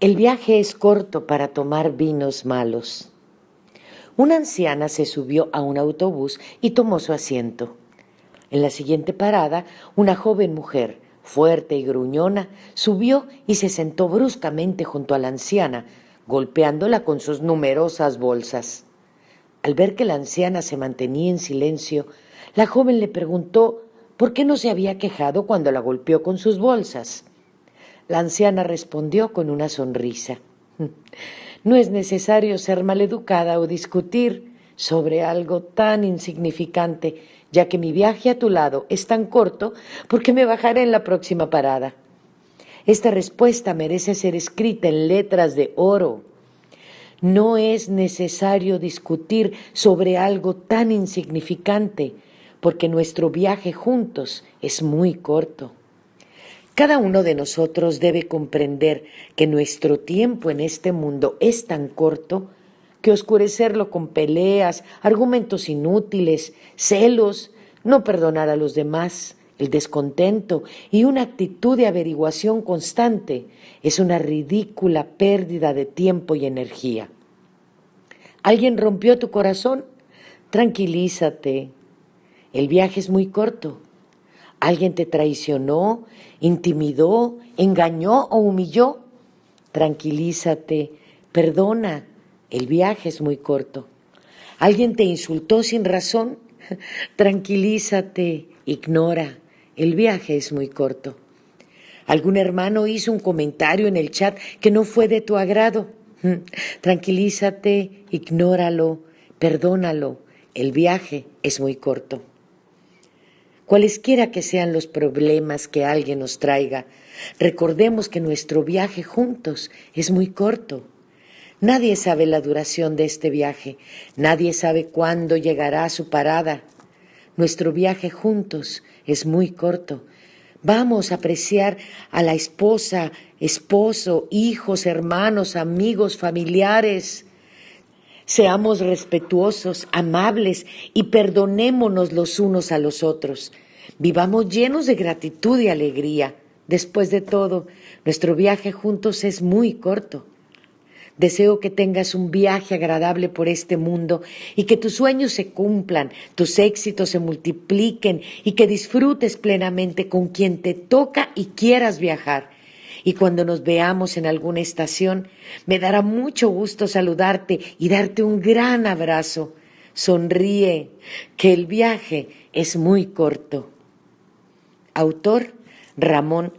El viaje es corto para tomar vinos malos. Una anciana se subió a un autobús y tomó su asiento. En la siguiente parada, una joven mujer, fuerte y gruñona, subió y se sentó bruscamente junto a la anciana, golpeándola con sus numerosas bolsas. Al ver que la anciana se mantenía en silencio, la joven le preguntó por qué no se había quejado cuando la golpeó con sus bolsas. La anciana respondió con una sonrisa. No es necesario ser maleducada o discutir sobre algo tan insignificante, ya que mi viaje a tu lado es tan corto porque me bajaré en la próxima parada. Esta respuesta merece ser escrita en letras de oro. No es necesario discutir sobre algo tan insignificante, porque nuestro viaje juntos es muy corto. Cada uno de nosotros debe comprender que nuestro tiempo en este mundo es tan corto que oscurecerlo con peleas, argumentos inútiles, celos, no perdonar a los demás, el descontento y una actitud de averiguación constante es una ridícula pérdida de tiempo y energía. ¿Alguien rompió tu corazón? Tranquilízate. El viaje es muy corto. ¿Alguien te traicionó, intimidó, engañó o humilló? Tranquilízate, perdona, el viaje es muy corto. ¿Alguien te insultó sin razón? Tranquilízate, ignora, el viaje es muy corto. ¿Algún hermano hizo un comentario en el chat que no fue de tu agrado? Tranquilízate, ignóralo, perdónalo, el viaje es muy corto. Cualesquiera que sean los problemas que alguien nos traiga, recordemos que nuestro viaje juntos es muy corto. Nadie sabe la duración de este viaje, nadie sabe cuándo llegará a su parada. Nuestro viaje juntos es muy corto. Vamos a apreciar a la esposa, esposo, hijos, hermanos, amigos, familiares. Seamos respetuosos, amables y perdonémonos los unos a los otros. Vivamos llenos de gratitud y alegría. Después de todo, nuestro viaje juntos es muy corto. Deseo que tengas un viaje agradable por este mundo y que tus sueños se cumplan, tus éxitos se multipliquen y que disfrutes plenamente con quien te toca y quieras viajar. Y cuando nos veamos en alguna estación, me dará mucho gusto saludarte y darte un gran abrazo. Sonríe, que el viaje es muy corto. Autor Ramón